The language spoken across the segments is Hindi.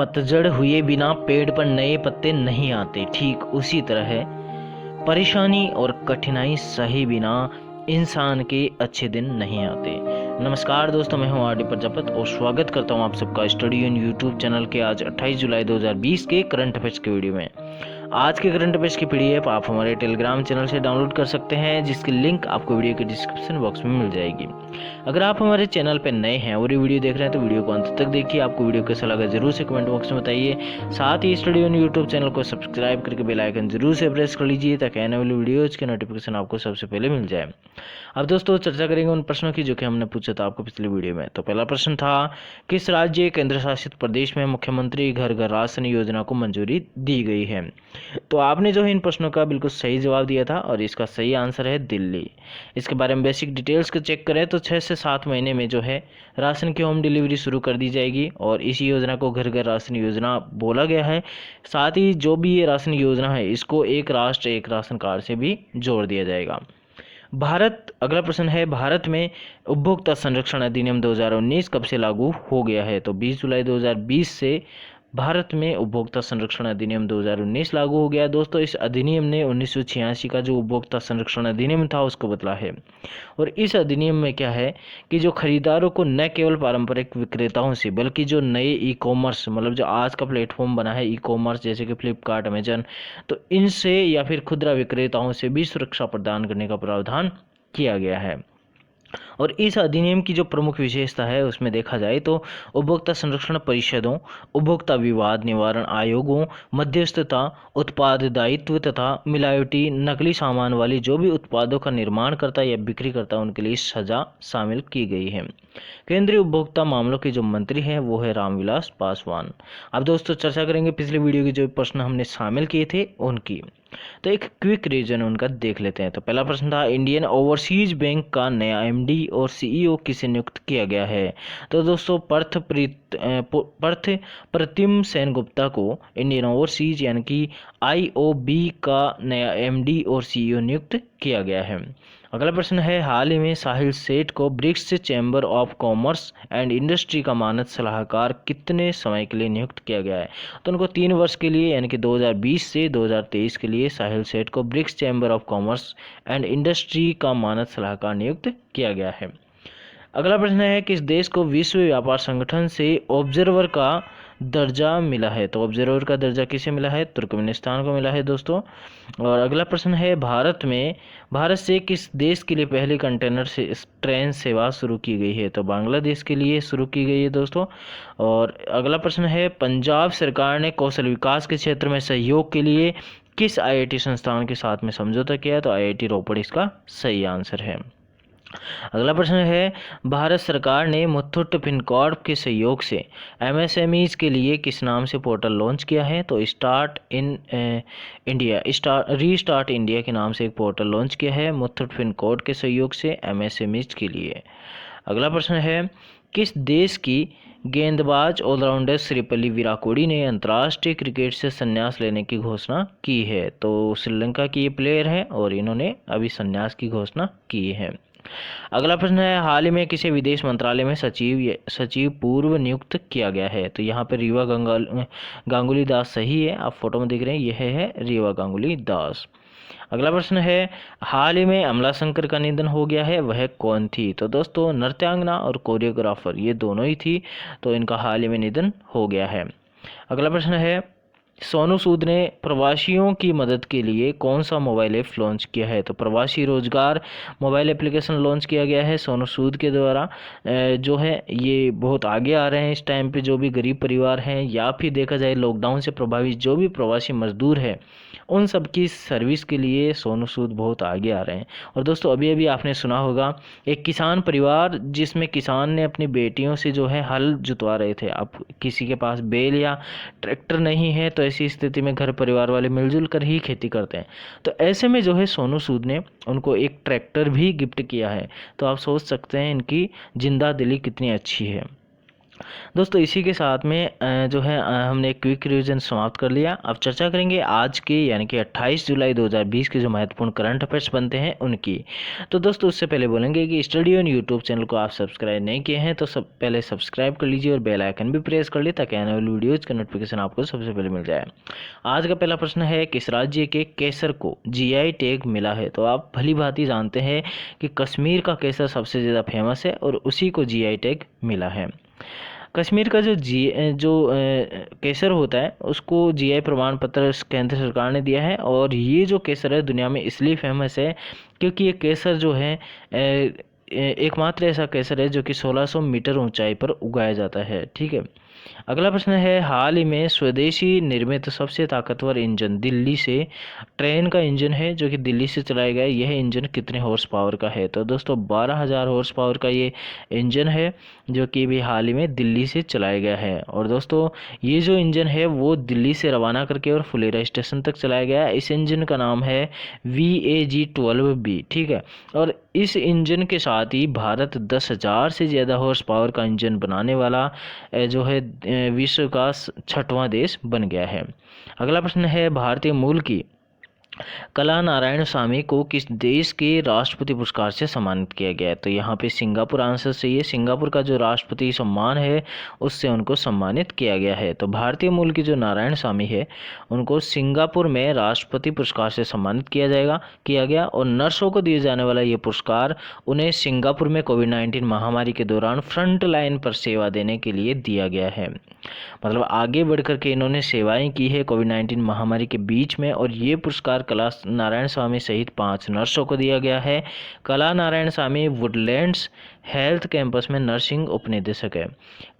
पतझड़ हुए बिना पेड़ पर नए पत्ते नहीं आते, ठीक उसी तरह है परेशानी और कठिनाई सहे बिना इंसान के अच्छे दिन नहीं आते। नमस्कार दोस्तों, मैं हूं आर.डी. प्रजापत और स्वागत करता हूं आप सबका स्टडी इन यूट्यूब चैनल के आज 28 जुलाई 2020 के करंट अफेयर्स के वीडियो में। आज के करंट अफेयर्स की पीडीएफ आप हमारे टेलीग्राम चैनल से डाउनलोड कर सकते हैं, जिसकी लिंक आपको वीडियो के डिस्क्रिप्शन बॉक्स में मिल जाएगी। अगर आप हमारे चैनल पर नए हैं और ये वीडियो देख रहे हैं तो वीडियो को अंत तक देखिए। आपको वीडियो कैसा लगा जरूर से कमेंट बॉक्स में बताइए। साथ ही स्टडी इन यूट्यूब चैनल को सब्सक्राइब करके बेल आइकन जरूर से प्रेस कर लीजिए, ताकि आने वाली वीडियोज़ के नोटिफिकेशन आपको सबसे पहले मिल जाए। अब दोस्तों चर्चा करेंगे उन प्रश्नों की जो कि हमने पूछा था आपको पिछली वीडियो में। तो पहला प्रश्न था, किस राज्य केंद्र शासित प्रदेश में मुख्यमंत्री घर घर राशन योजना को मंजूरी दी गई है? तो आपने जो है इन प्रश्नों का बिल्कुल सही जवाब दिया था और इसका सही आंसर है दिल्ली। इसके बारे में बेसिक डिटेल्स को चेक करें तो 6 से 7 महीने में जो है राशन की होम डिलीवरी शुरू कर दी जाएगी और इस योजना को घर घर राशन योजना बोला गया है। साथ ही जो भी ये राशन योजना है इसको एक राष्ट्र एक राशन कार्ड से भी जोड़ दिया जाएगा। अगला प्रश्न है, भारत में उपभोक्ता संरक्षण अधिनियम 2019 कब से लागू हो गया है? तो 20 जुलाई 2020 से भारत में उपभोक्ता संरक्षण अधिनियम 2019 लागू हो गया। दोस्तों इस अधिनियम ने 1986 का जो उपभोक्ता संरक्षण अधिनियम था उसको बदला है। और इस अधिनियम में क्या है कि जो खरीदारों को न केवल पारंपरिक विक्रेताओं से बल्कि जो नए ई कॉमर्स मतलब जो आज का प्लेटफॉर्म बना है ई कॉमर्स जैसे कि फ्लिपकार्ट, अमेजन, तो इनसे या फिर खुदरा विक्रेताओं से भी सुरक्षा प्रदान करने का प्रावधान किया गया है। और इस अधिनियम की जो प्रमुख विशेषता है उसमें देखा जाए तो उपभोक्ता संरक्षण परिषदों, उपभोक्ता विवाद निवारण आयोगों, मध्यस्थता, उत्पाद दायित्व तथा मिलावटी नकली सामान वाली जो भी उत्पादों का निर्माण करता या बिक्री करता उनके लिए सजा शामिल की गई है। केंद्रीय उपभोक्ता मामलों के जो मंत्री हैं वो है रामविलास पासवान। अब दोस्तों चर्चा करेंगे पिछले वीडियो के जो प्रश्न हमने शामिल किए थे उनकी। तो एक क्विक रिवीजन उनका देख लेते हैं। तो पहला प्रश्न था, इंडियन ओवरसीज बैंक का नया एमडी और सीईओ किसे नियुक्त किया गया है? तो दोस्तों पर्थ प्रतिम सेनगुप्ता को इंडियन ओवरसीज यानी कि आईओबी का नया एमडी और सीईओ नियुक्त किया गया है। अगला प्रश्न है, हाल ही में साहिल सेठ को BRICS chamber of commerce and industry का मानद सलाहकार कितने समय के लिए नियुक्त किया गया है? तो उनको 3 वर्ष के लिए यानी कि 2020 से 2023 के लिए साहिल सेठ को BRICS chamber of commerce and industry का मानद सलाहकार नियुक्त किया गया है। अगला प्रश्न है, किस देश को विश्व व्यापार संगठन से ऑब्जर्वर का दर्जा मिला है? तो ऑब्जर्वर का दर्जा किसे मिला है? तुर्कमेनिस्तान को मिला है दोस्तों। और अगला प्रश्न है, भारत से किस देश के लिए पहली कंटेनर से ट्रेन सेवा शुरू की गई है? तो बांग्लादेश के लिए शुरू की गई है दोस्तों। और अगला प्रश्न है, पंजाब सरकार ने कौशल विकास के क्षेत्र में सहयोग के लिए किस आईआईटी संस्थान के साथ में समझौता किया? तो आईआईटी रोपड़ इसका सही आंसर है। अगला प्रश्न है, भारत सरकार ने मुथूट फिनकॉर्प के सहयोग से एमएसएमईज के लिए किस नाम से पोर्टल लॉन्च किया है? तो रीस्टार्ट इंडिया के नाम से एक पोर्टल लॉन्च किया है मुथूट फिनकॉर्प के सहयोग से एमएसएमईज के लिए। अगला प्रश्न है, किस देश की गेंदबाज ऑलराउंडर श्रीपल्ली विराकोडी ने अंतर्राष्ट्रीय क्रिकेट से संन्यास लेने की घोषणा की है? तो श्रीलंका की ये प्लेयर है और इन्होंने अभी संन्यास की घोषणा की है। अगला प्रश्न है, हाल ही में किसे विदेश मंत्रालय में सचिव पूर्व नियुक्त किया गया है? तो यहाँ पे रीवा गांगुली दास सही है, आप फोटो में देख रहे हैं यह है रीवा गांगुली दास। अगला प्रश्न है, हाल ही में अमला शंकर का निधन हो गया है, वह कौन थी? तो दोस्तों नृत्यांगना और कोरियोग्राफर ये दोनों ही थी, तो इनका हाल ही में निधन हो गया है। अगला प्रश्न है, सोनू सूद ने प्रवासियों की मदद के लिए कौन सा मोबाइल ऐप लॉन्च किया है? तो प्रवासी रोजगार मोबाइल एप्लीकेशन लॉन्च किया गया है सोनू सूद के द्वारा। जो है ये बहुत आगे आ रहे हैं इस टाइम पे, जो भी गरीब परिवार हैं या फिर देखा जाए लॉकडाउन से प्रभावित जो भी प्रवासी मजदूर हैं उन सब की सर्विस के लिए सोनू सूद बहुत आगे आ रहे हैं। और दोस्तों अभी अभी आपने सुना होगा एक किसान परिवार जिसमें किसान ने अपनी बेटियों से जो है हल जुतवा रहे थे। अब किसी के पास बैल या ट्रैक्टर नहीं है तो ऐसी स्थिति में घर परिवार वाले मिलजुल कर ही खेती करते हैं। तो ऐसे में जो है सोनू सूद ने उनको एक ट्रैक्टर भी गिफ्ट किया है। तो आप सोच सकते हैं इनकी जिंदा दिली कितनी अच्छी है। दोस्तों इसी के साथ में जो है हमने एक क्विक रिवीजन समाप्त कर लिया। अब चर्चा करेंगे आज के यानी कि 28 जुलाई 2020 के जो महत्वपूर्ण करंट अफेयर्स बनते हैं उनकी। तो दोस्तों उससे पहले बोलेंगे कि स्टडी ऑन यूट्यूब चैनल को आप सब्सक्राइब नहीं किए हैं तो पहले सब्सक्राइब कर लीजिए और बेल आइकन भी प्रेस कर लीजिए ताकि आने वाली वीडियोज़ का नोटिफिकेशन आपको सबसे पहले मिल जाए। आज का पहला प्रश्न है, किस राज्य के केसर को जीआई टैग मिला है? तो आप भली भांति जानते हैं कि कश्मीर का केसर सबसे ज़्यादा फेमस है और उसी को जीआई टैग मिला है। कश्मीर का जो केसर होता है उसको जीआई प्रमाण पत्र केंद्र सरकार ने दिया है। और ये जो केसर है दुनिया में इसलिए फेमस है क्योंकि ये केसर जो है एकमात्र ऐसा केसर है जो कि 1600 मीटर ऊंचाई पर उगाया जाता है। ठीक है। अगला प्रश्न है, हाल ही में स्वदेशी निर्मित सबसे ताकतवर इंजन दिल्ली से ट्रेन का इंजन है जो कि दिल्ली से चलाया गया है। यह इंजन कितने हॉर्स पावर का है? तो दोस्तों 12,000 हॉर्स पावर का ये इंजन है जो कि भी हाल ही में दिल्ली से चलाया गया है। और दोस्तों ये जो इंजन है वो दिल्ली से रवाना करके और फुलेरा स्टेशन तक चलाया गया है। इस इंजन का नाम है VAG-12B। ठीक है। और इस इंजन के साथ ही भारत 10,000 से ज़्यादा हॉर्स पावर का इंजन बनाने वाला जो है विश्व का 6वां देश बन गया है। अगला प्रश्न है, भारतीय मूल की कला नारायण स्वामी को किस देश के राष्ट्रपति पुरस्कार से सम्मानित किया गया है? तो यहाँ पे सिंगापुर आंसर सही है। सिंगापुर का जो राष्ट्रपति सम्मान है उससे उनको सम्मानित किया गया है। तो भारतीय मूल की जो नारायण स्वामी है उनको सिंगापुर में राष्ट्रपति पुरस्कार से सम्मानित किया गया। और नर्सों को दिए जाने वाला ये पुरस्कार उन्हें सिंगापुर में कोविड-19 महामारी के दौरान फ्रंट लाइन पर सेवा देने के लिए दिया गया है। मतलब आगे बढ़ कर के इन्होंने सेवाएं की है कोविड-19 महामारी के बीच में। और ये पुरस्कार कला नारायण स्वामी सहित 5 नर्सों को दिया गया है। कला नारायण स्वामी वुडलैंड्स हेल्थ कैंपस में नर्सिंग उपनिदेशक है।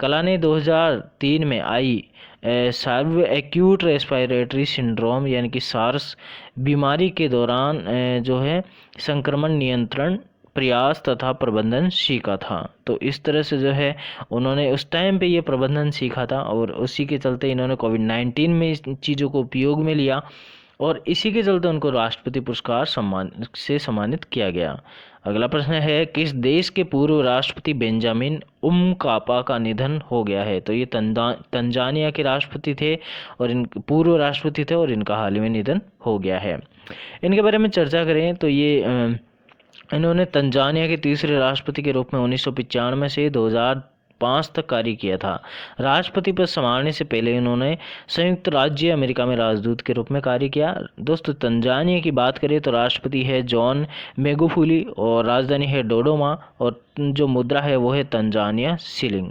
कला ने 2003 में आई सर्व एक्यूट रेस्पिरेटरी सिंड्रोम यानी कि सार्स बीमारी के दौरान जो है संक्रमण नियंत्रण प्रयास तथा प्रबंधन सीखा था। तो इस तरह से जो है उन्होंने उस टाइम पे ये प्रबंधन सीखा था और उसी के चलते इन्होंने कोविड-19 में इस चीज़ों को उपयोग में लिया और इसी के चलते उनको राष्ट्रपति पुरस्कार से सम्मानित किया गया। अगला प्रश्न है, किस देश के पूर्व राष्ट्रपति बेंजामिन उमकापा का निधन हो गया है? तो ये तंजानिया के राष्ट्रपति थे और पूर्व राष्ट्रपति थे और इनका हाल ही में निधन हो गया है। इनके बारे में चर्चा करें तो ये इन्होंने तंजानिया के तीसरे राष्ट्रपति के रूप में 1995 से 2005 तक कार्य किया था। राष्ट्रपति पद संभालने से पहले इन्होंने संयुक्त राज्य अमेरिका में राजदूत के रूप में कार्य किया। दोस्तों तंजानिया की बात करें तो राष्ट्रपति है जॉन मेगुफुली और राजधानी है डोडोमा और जो मुद्रा है वो है तंजानिया शिलिंग।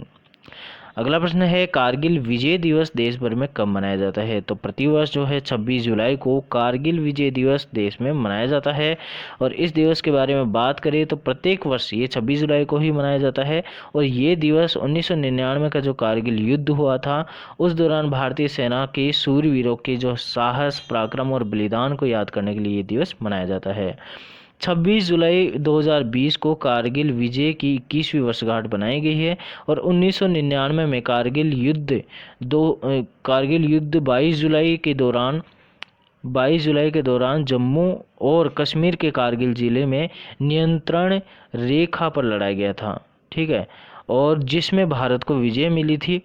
अगला प्रश्न है, कारगिल विजय दिवस देश भर में कब मनाया जाता है? तो प्रतिवर्ष जो है 26 जुलाई को कारगिल विजय दिवस देश में मनाया जाता है। और इस दिवस के बारे में बात करें तो प्रत्येक वर्ष ये 26 जुलाई को ही मनाया जाता है। और ये दिवस 1999 का जो कारगिल युद्ध हुआ था उस दौरान भारतीय सेना के सूरवीरों के जो साहस पराक्रम और बलिदान को याद करने के लिए ये दिवस मनाया जाता है। 26 जुलाई 2020 को कारगिल विजय की 21वीं वर्षगांठ बनाई गई है। और 1999 में कारगिल युद्ध 22 जुलाई के दौरान जम्मू और कश्मीर के कारगिल जिले में नियंत्रण रेखा पर लड़ाया गया था। ठीक है। और जिसमें भारत को विजय मिली थी।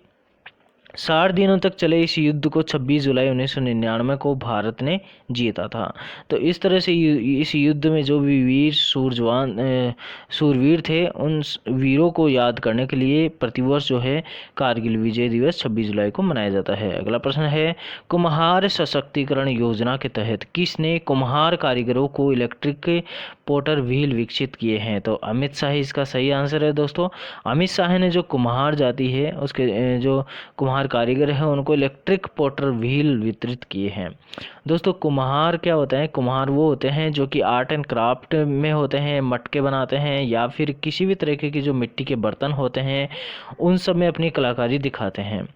60 दिनों तक चले इस युद्ध को 26 जुलाई 1999 को भारत ने जीता था। तो इस तरह से इस युद्ध में जो भी सूरवीर थे उन वीरों को याद करने के लिए प्रतिवर्ष जो है कारगिल विजय दिवस 26 जुलाई को मनाया जाता है। अगला प्रश्न है, कुम्हार सशक्तिकरण योजना के तहत किसने कुम्हार कारीगरों को इलेक्ट्रिक पोटर व्हील विकसित किए हैं? तो अमित शाह इसका सही आंसर है। दोस्तों अमित शाह ने जो कुम्हार जाति है उसके जो कुम्हार कारीगर हैं उनको इलेक्ट्रिक पोटर व्हील वितरित किए हैं। दोस्तों कुम्हार क्या होता है? कुम्हार वो होते हैं जो कि आर्ट एंड क्राफ्ट में होते हैं, मटके बनाते हैं या फिर किसी भी तरीके की जो मिट्टी के बर्तन होते हैं उन सब में अपनी कलाकारी दिखाते हैं।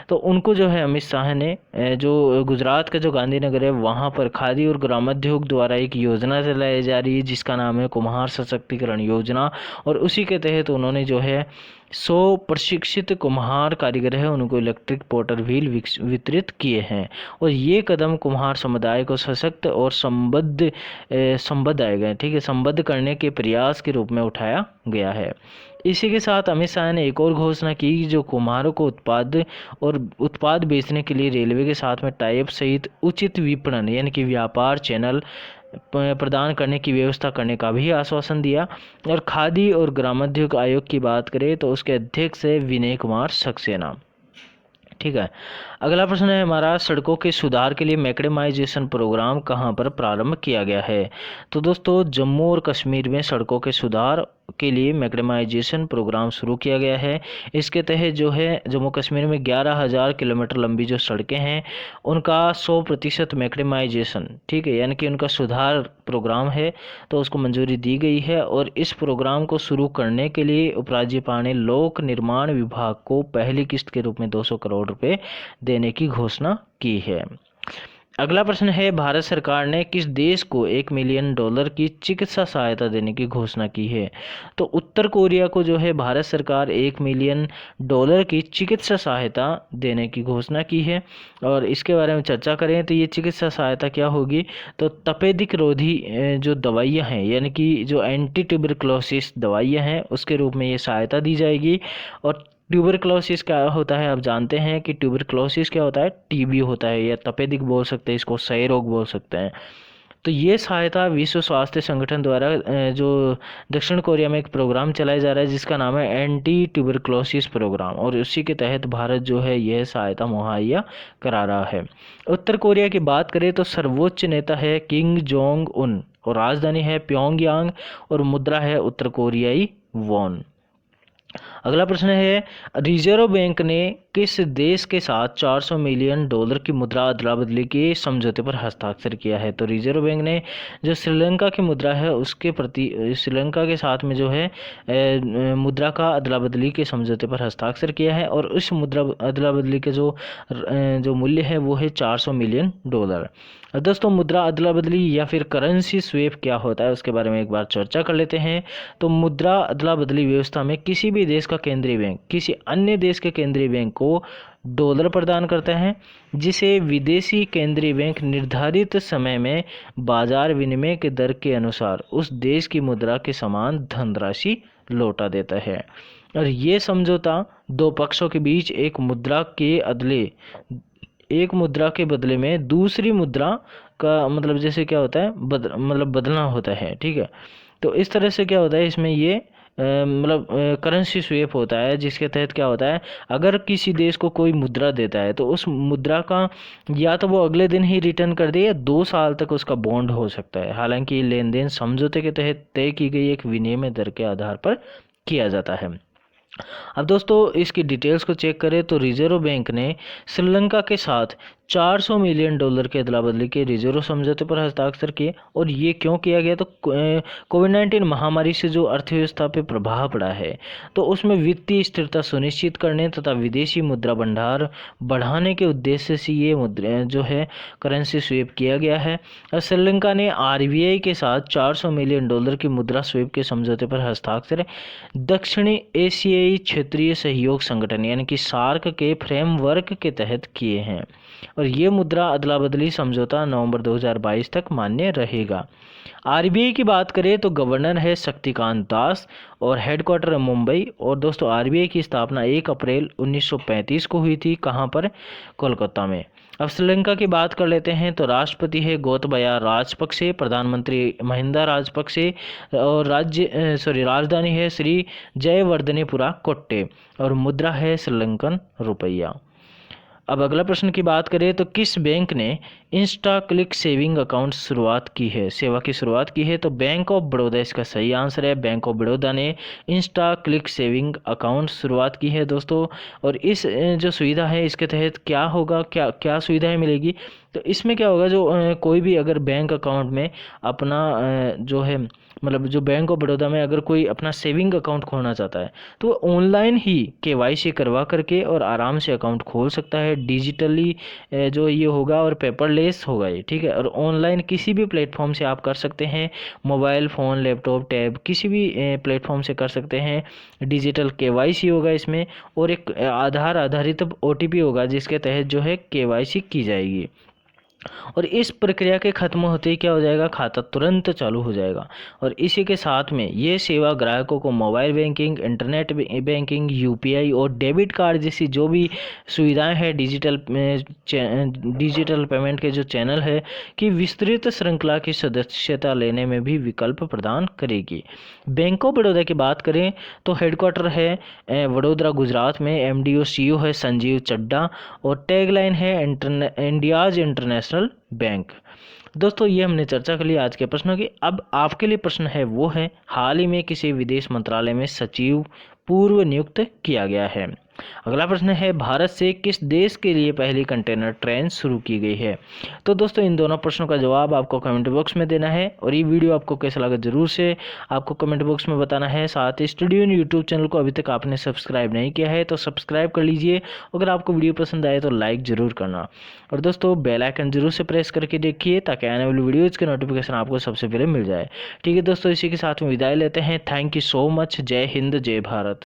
तो उनको जो है अमित शाह ने जो गुजरात का जो गांधीनगर है वहाँ पर खादी और ग्रामोद्योग द्वारा एक योजना चलाई जा रही है जिसका नाम है कुम्हार सशक्तिकरण योजना। और उसी के तहत उन्होंने जो है 100 प्रशिक्षित कुम्हार कारीगर है उनको इलेक्ट्रिक पोटर व्हील वितरित किए हैं। और ये कदम कुम्हार समुदाय को सशक्त और संबद्ध आए गए, ठीक है, संबद्ध करने के प्रयास के रूप में उठाया गया है। इसी के साथ अमित शाह ने एक और घोषणा की जो कुम्हारों को उत्पाद बेचने के लिए रेलवे के साथ में टाइप सहित उचित विपणन यानी कि व्यापार चैनल प्रदान करने की व्यवस्था करने का भी आश्वासन दिया। और खादी और ग्रामोद्योग आयोग की बात करें तो उसके अध्यक्ष है विनय कुमार सक्सेना। ठीक है, अगला प्रश्न है हमारा, सड़कों के सुधार के लिए मैक्डेमाइजेशन प्रोग्राम कहाँ पर प्रारंभ किया गया है? तो दोस्तों जम्मू और कश्मीर में सड़कों के सुधार के लिए मैक्डेमाइजेशन प्रोग्राम शुरू किया गया है। इसके तहत जो है जम्मू कश्मीर में 11,000 किलोमीटर लंबी जो सड़कें हैं उनका 100% मैक्डेमाइजेशन, ठीक है, यानी कि उनका सुधार प्रोग्राम है, तो उसको मंजूरी दी गई है। और इस प्रोग्राम को शुरू करने के लिए उपराज्यपाल ने लोक निर्माण विभाग को पहली किस्त के रूप में 200 करोड़ रुपए देने की घोषणा की है। अगला प्रश्न है, भारत सरकार ने किस देश को $1 मिलियन की चिकित्सा सहायता देने की घोषणा की है? तो उत्तर कोरिया को जो है भारत सरकार $1 मिलियन की चिकित्सा सहायता देने की घोषणा की है। और इसके बारे में चर्चा करें तो ये चिकित्सा सहायता क्या होगी? तो तपेदिक रोधी जो दवाइयाँ हैं यानी कि जो एंटी ट्यूबरक्लोसिस दवाइयाँ हैं उसके रूप में ये सहायता दी जाएगी। और ट्यूबरक्लोसिस क्या होता है? आप जानते हैं कि ट्यूबरक्लोसिस क्या होता है? टीबी होता है, या तपेदिक बोल सकते हैं इसको, क्षय रोग बोल सकते हैं। तो ये सहायता विश्व स्वास्थ्य संगठन द्वारा जो दक्षिण कोरिया में एक प्रोग्राम चलाया जा रहा है जिसका नाम है एंटी ट्यूबरक्लोसिस प्रोग्राम, और उसी के तहत भारत जो है यह सहायता मुहैया करा रहा है। उत्तर कोरिया की बात करें तो सर्वोच्च नेता है किम जोंग उन, और राजधानी है प्योंगयांग, और मुद्रा है उत्तर कोरियाई वॉन। अगला प्रश्न है, रिजर्व बैंक ने किस देश के साथ $400 मिलियन की मुद्रा अदला बदली के समझौते पर हस्ताक्षर किया है? तो रिजर्व बैंक ने जो श्रीलंका की मुद्रा है उसके प्रति श्रीलंका के साथ में जो है मुद्रा का अदला बदली के समझौते पर हस्ताक्षर किया है। और उस मुद्रा अदला बदली के जो मूल्य है वो है $400 मिलियन। दोस्तों मुद्रा अदला बदली या फिर करेंसी स्वेप क्या होता है उसके बारे में एक बार चर्चा कर लेते हैं। तो मुद्रा अदला बदली व्यवस्था में किसी भी देश का केंद्रीय बैंक किसी अन्य देश के केंद्रीय बैंक को डॉलर प्रदान करता है, जिसे विदेशी केंद्रीय बैंक निर्धारित समय में बाजार विनिमय के दर के अनुसार उस देश की मुद्रा के समान धनराशि लौटा देता है। और ये समझौता दो पक्षों के बीच एक मुद्रा के बदले में दूसरी मुद्रा का मतलब जैसे क्या होता है बदलना होता है, ठीक है। तो इस तरह से क्या होता है इसमें ये करेंसी स्वेप होता है, जिसके तहत क्या होता है अगर किसी देश को कोई मुद्रा देता है तो उस मुद्रा का या तो वो अगले दिन ही रिटर्न कर दे या 2 साल तक उसका बॉन्ड हो सकता है। हालांकि ये लेन देन समझौते के तहत तय की गई एक विनिमय दर के आधार पर किया जाता है। अब दोस्तों इसकी डिटेल्स को चेक करें तो रिजर्व बैंक ने श्रीलंका के साथ $400 मिलियन के अदला बदली के रिजर्व समझौते पर हस्ताक्षर किए। और ये क्यों किया गया? तो कोविड-19 महामारी से जो अर्थव्यवस्था पे प्रभाव पड़ा है तो उसमें वित्तीय स्थिरता सुनिश्चित करने तथा विदेशी मुद्रा भंडार बढ़ाने के उद्देश्य से ये मुद्रा जो है करेंसी स्वेप किया गया है। और श्रीलंका ने RBI के साथ $400 मिलियन की मुद्रा स्वेप के समझौते पर हस्ताक्षर दक्षिणी एशियाई क्षेत्रीय सहयोग संगठन यानी कि सार्क के फ्रेमवर्क के तहत किए हैं। और ये मुद्रा अदला बदली समझौता नवंबर 2022 तक मान्य रहेगा। RBI की बात करें तो गवर्नर है शक्तिकांत दास और हेडक्वार्टर है मुंबई। और दोस्तों RBI की स्थापना 1 अप्रैल 1935 को हुई थी। कहाँ पर? कोलकाता में। अब श्रीलंका की बात कर लेते हैं तो राष्ट्रपति है गोतबाया राजपक्षे, प्रधानमंत्री महिंदा राजपक्षे, और राजधानी है श्री जयवर्धनेपुरा कोट्टे, और मुद्रा है श्रीलंकन रुपया। अब अगला प्रश्न की बात करें तो किस बैंक ने इंस्टा क्लिक सेविंग अकाउंट सेवा की शुरुआत की है? तो बैंक ऑफ बड़ौदा इसका सही आंसर है। बैंक ऑफ बड़ौदा ने इंस्टा क्लिक सेविंग अकाउंट शुरुआत की है दोस्तों। और इस जो सुविधा है इसके तहत क्या होगा, क्या सुविधाएं मिलेगी? तो इसमें क्या होगा, जो कोई भी अगर बैंक अकाउंट में अपना जो है मतलब जो बैंक ऑफ बड़ौदा में अगर कोई अपना सेविंग अकाउंट खोलना चाहता है तो वो ऑनलाइन ही केवाईसी करवा करके और आराम से अकाउंट खोल सकता है। डिजिटली जो ये होगा और पेपरलेस होगा ये, ठीक है। और ऑनलाइन किसी भी प्लेटफॉर्म से आप कर सकते हैं, मोबाइल फ़ोन, लैपटॉप, टैब, किसी भी प्लेटफॉर्म से कर सकते हैं। डिजिटल केवाईसी होगा इसमें, और एक आधार आधारित ओटीपी होगा जिसके तहत जो है केवाईसी की जाएगी। और इस प्रक्रिया के खत्म होते ही क्या हो जाएगा, खाता तुरंत चालू हो जाएगा। और इसी के साथ में ये सेवा ग्राहकों को mobile banking, internet banking, UPI और डेबिट कार्ड जैसी जो भी सुविधाएं हैं, डिजिटल पेमेंट के जो चैनल है कि विस्तृत श्रृंखला की सदस्यता लेने में भी विकल्प प्रदान करेगी। बैंक ऑफ बड़ौदा की बात करें तो हेडक्वार्टर है वडोदरा गुजरात में, एमडी और सीईओ है संजीव चड्डा, और टैगलाइन है इंडियाज इंटरनेशनल बैंक। दोस्तों ये हमने चर्चा कर ली आज के प्रश्नों की। अब आपके लिए प्रश्न है वो है, हाल ही में किसी विदेश मंत्रालय में सचिव पूर्व नियुक्त किया गया है। अगला प्रश्न है, भारत से किस देश के लिए पहली कंटेनर ट्रेन शुरू की गई है। तो दोस्तों इन दोनों प्रश्नों का जवाब आपको कमेंट बॉक्स में देना है, और ये वीडियो आपको कैसा लगा जरूर से आपको कमेंट बॉक्स में बताना है। साथ ही स्टडी इन यूट्यूब चैनल को अभी तक आपने सब्सक्राइब नहीं किया है तो सब्सक्राइब कर लीजिए। अगर आपको वीडियो पसंद आए तो लाइक जरूर करना, और दोस्तों बेल आइकन जरूर से प्रेस करके देखिए ताकि आने वाली वीडियोज़ के नोटिफिकेशन आपको सबसे पहले मिल जाए। ठीक है दोस्तों, इसी के साथ में विदाई लेते हैं। Thank you so much. जय हिंद, जय भारत।